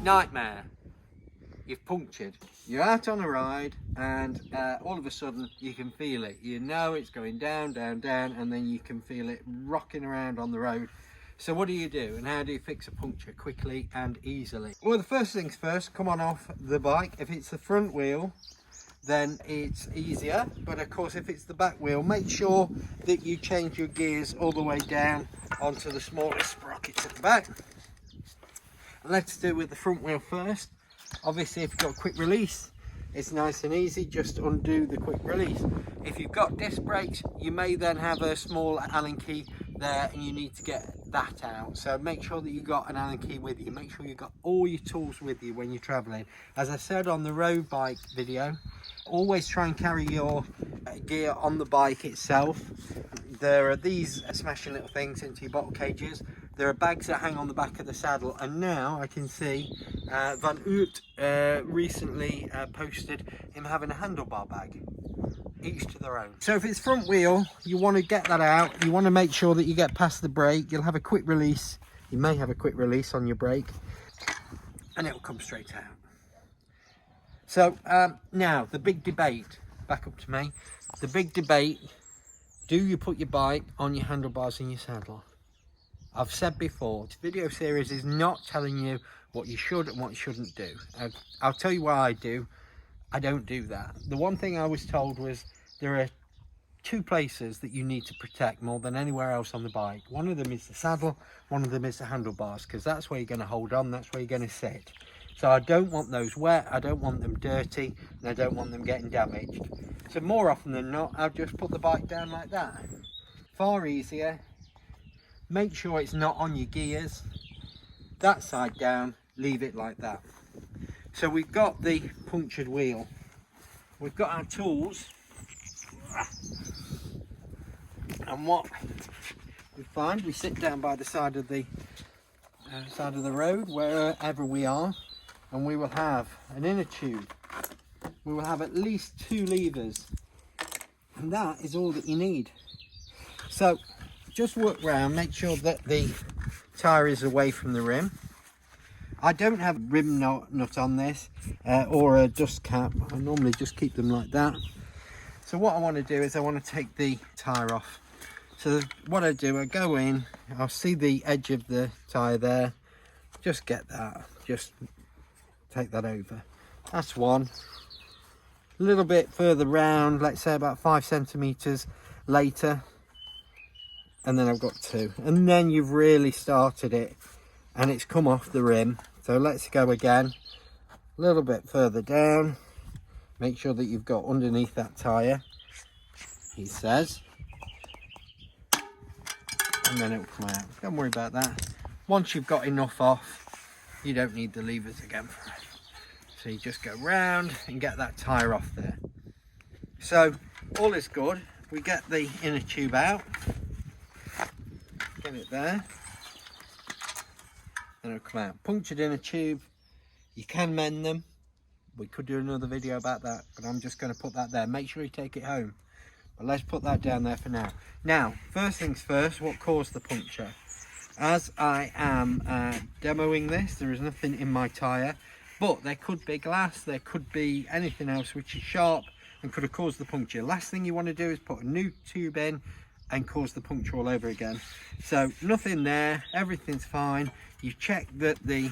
Nightmare. You've punctured. You're out on a ride and all of a sudden you can feel it. You know it's going down, down, down, and then you can feel it rocking around on the road. So what do you do, and how do you fix a puncture quickly and easily? Well, the first things first, come on off the bike. If it's the front wheel, then it's easier, but of course if it's the back wheel, make sure that you change your gears all the way down onto the smallest sprockets at the back. Let's do with the front wheel first. Obviously if you've got quick release, it's nice and easy, just undo the quick release. If you've got disc brakes, you may then have a small Allen key there and you need to get that out. So make sure that you've got an Allen key with you. Make sure you've got all your tools with you when you're traveling. As I said on the road bike video, always try and carry your gear on the bike itself. There are these smashing little things into your bottle cages. There are bags that hang on the back of the saddle, and now I can see Van Oort recently posted him having a handlebar bag. Each to their own. So if it's front wheel, you want to get that out. You want to make sure that you get past the brake. You'll have a quick release. You may have a quick release on your brake and it'll come straight out. So now the big debate, back up to me. The big debate, do you put your bike on your handlebars in your saddle? I've said before, this video series is not telling you what you should and what you shouldn't do. I'll tell you why I do. I don't do that. The one thing I was told was there are two places that you need to protect more than anywhere else on the bike. One of them is the saddle, one of them is the handlebars, because that's where you're going to hold on, that's where you're going to sit. So I don't want those wet, I don't want them dirty, and I don't want them getting damaged. So more often than not, I'll just put the bike down like that. Far easier. Make sure it's not on your gears. That side down, leave it like that. So we've got the punctured wheel. We've got our tools. And what we find, we sit down by the side of the road, wherever we are, and we will have an inner tube. We will have at least 2 levers, and that is all that you need. So just work round, make sure that the tyre is away from the rim. I don't have a rim nut on this or a dust cap. I normally just keep them like that. So what I want to do is I want to take the tyre off. So what I do, I go in, I'll see the edge of the tyre there, just get that, just take that over. That's one. A little bit further round, let's say about 5 centimetres later, and then I've got 2. And then you've really started it and it's come off the rim. So let's go again, a little bit further down, make sure that you've got underneath that tyre, he says, and then it'll come out. Don't worry about that. Once you've got enough off, you don't need the levers again for it. So you just go round and get that tyre off there. So all is good. We get the inner tube out, get it there. Then it'll come out. Punctured inner tube, you can mend them. We could do another video about that, but I'm just going to put that there. Make sure you take it home. But let's put that down there for now. Now, first things first, what caused the puncture? As I am demoing this, there is nothing in my tyre, but there could be glass, there could be anything else which is sharp and could have caused the puncture. Last thing you want to do is put a new tube in and cause the puncture all over again. So nothing there, everything's fine. You've checked that the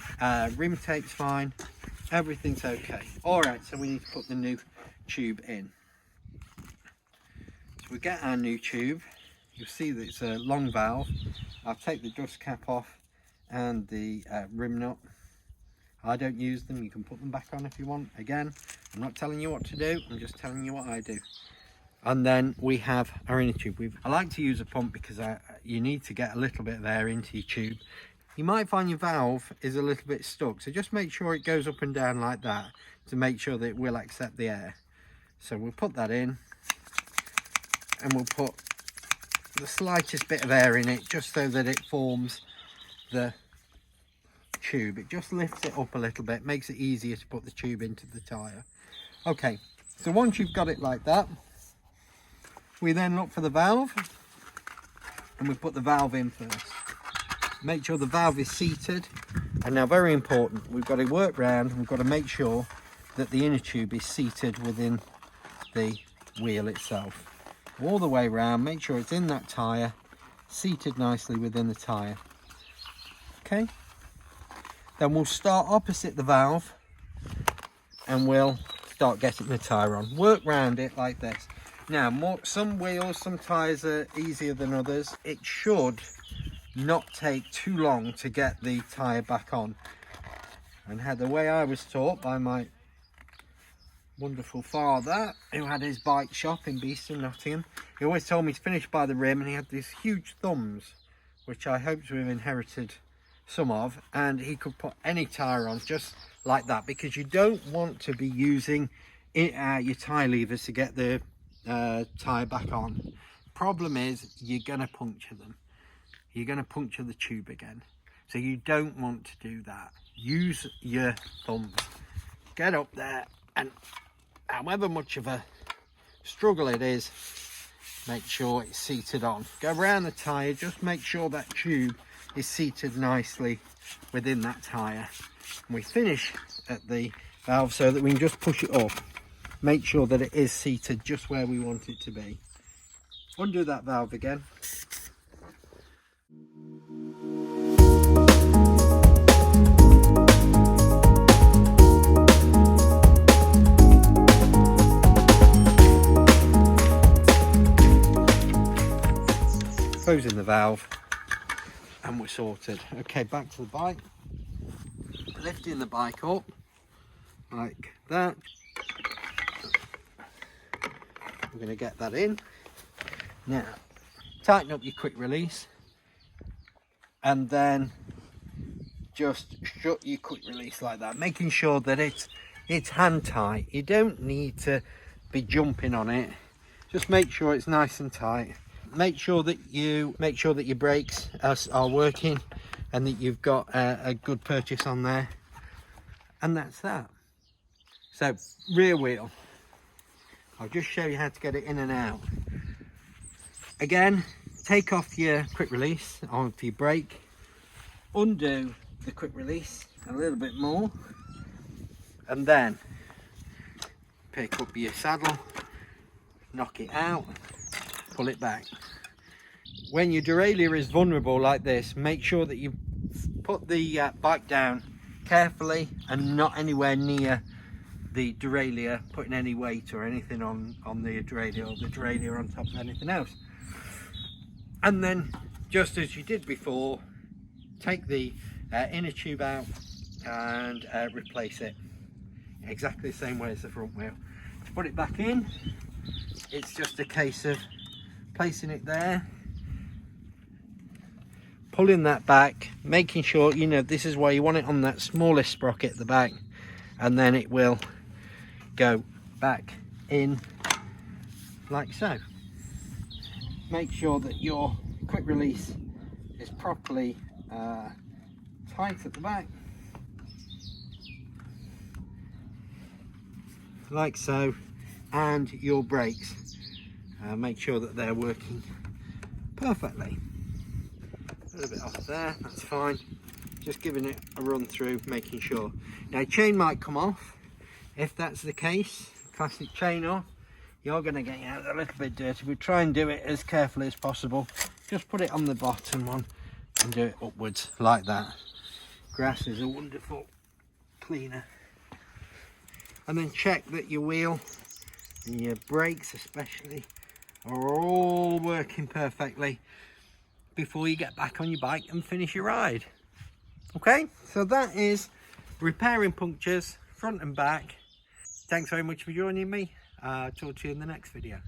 rim tape's fine, everything's okay. All right, so we need to put the new tube in. So we get our new tube. You'll see that it's a long valve. I'll take the dust cap off and the rim nut. I don't use them, you can put them back on if you want. Again, I'm not telling you what to do, I'm just telling you what I do. And then we have our inner tube. I like to use a pump because you need to get a little bit of air into your tube. You might find your valve is a little bit stuck, so just make sure it goes up and down like that to make sure that it will accept the air. So we'll put that in and we'll put the slightest bit of air in it just so that it forms the tube. It just lifts it up a little bit, makes it easier to put the tube into the tyre. Okay, so once you've got it like that, we then look for the valve and we put the valve in first. Make sure the valve is seated And now, very important, we've got to work round, we've got to make sure that the inner tube is seated within the wheel itself. All the way round, make sure it's in that tyre, seated nicely within the tyre. Okay, then we'll start opposite the valve and we'll start getting the tyre on. Work round it like this. Now, some wheels, some tyres are easier than others. It should not take too long to get the tyre back on. And the way I was taught by my wonderful father, who had his bike shop in Beeston, Nottingham, he always told me to finish by the rim, and he had these huge thumbs, which I hope to have inherited some of, and he could put any tyre on just like that, because you don't want to be using your tyre levers to get the tyre back on. Problem is, you're going to puncture them. You're going to puncture the tube again. So you don't want to do that. Use your thumbs. Get up there, and however much of a struggle it is, make sure it's seated on. Go around the tyre, just make sure that tube is seated nicely within that tyre. And we finish at the valve so that we can just push it up. Make sure that it is seated just where we want it to be. Undo that valve again. Closing the valve and we're sorted. Okay, back to the bike. Lifting the bike up like that. We're going to get that in. Now, tighten up your quick release and then just shut your quick release like that, making sure that it's hand tight. You don't need to be jumping on it. Just make sure it's nice and tight. Make sure that your brakes are working and that you've got a good purchase on there, and that's that. So rear wheel, I'll just show you how to get it in and out. Again, take off your quick release onto your brake, undo the quick release a little bit more, and then pick up your saddle, knock it out, pull it back. When your derailleur is vulnerable like this, make sure that you put the bike down carefully and not anywhere near the derailleur, putting any weight or anything on the derailleur, or the derailleur on top of anything else. And then, just as you did before, take the inner tube out and replace it exactly the same way as the front wheel. To put it back in, it's just a case of placing it there, pulling that back, making sure, you know, this is why you want it on that smallest sprocket at the back, and then it will go back in like so. Make sure that your quick release is properly tight at the back, like so, and your brakes, make sure that they're working perfectly. A little bit off there, that's fine. Just giving it a run through, making sure. Now, chain might come off. If that's the case, classic chain off, you're going to get out a little bit dirty. We try and do it as carefully as possible. Just put it on the bottom one and do it upwards like that. Grass is a wonderful cleaner. And then check that your wheel and your brakes especially are all working perfectly before you get back on your bike and finish your ride. Okay, so that is repairing punctures front and back. Thanks very much for joining me. Talk to you in the next video.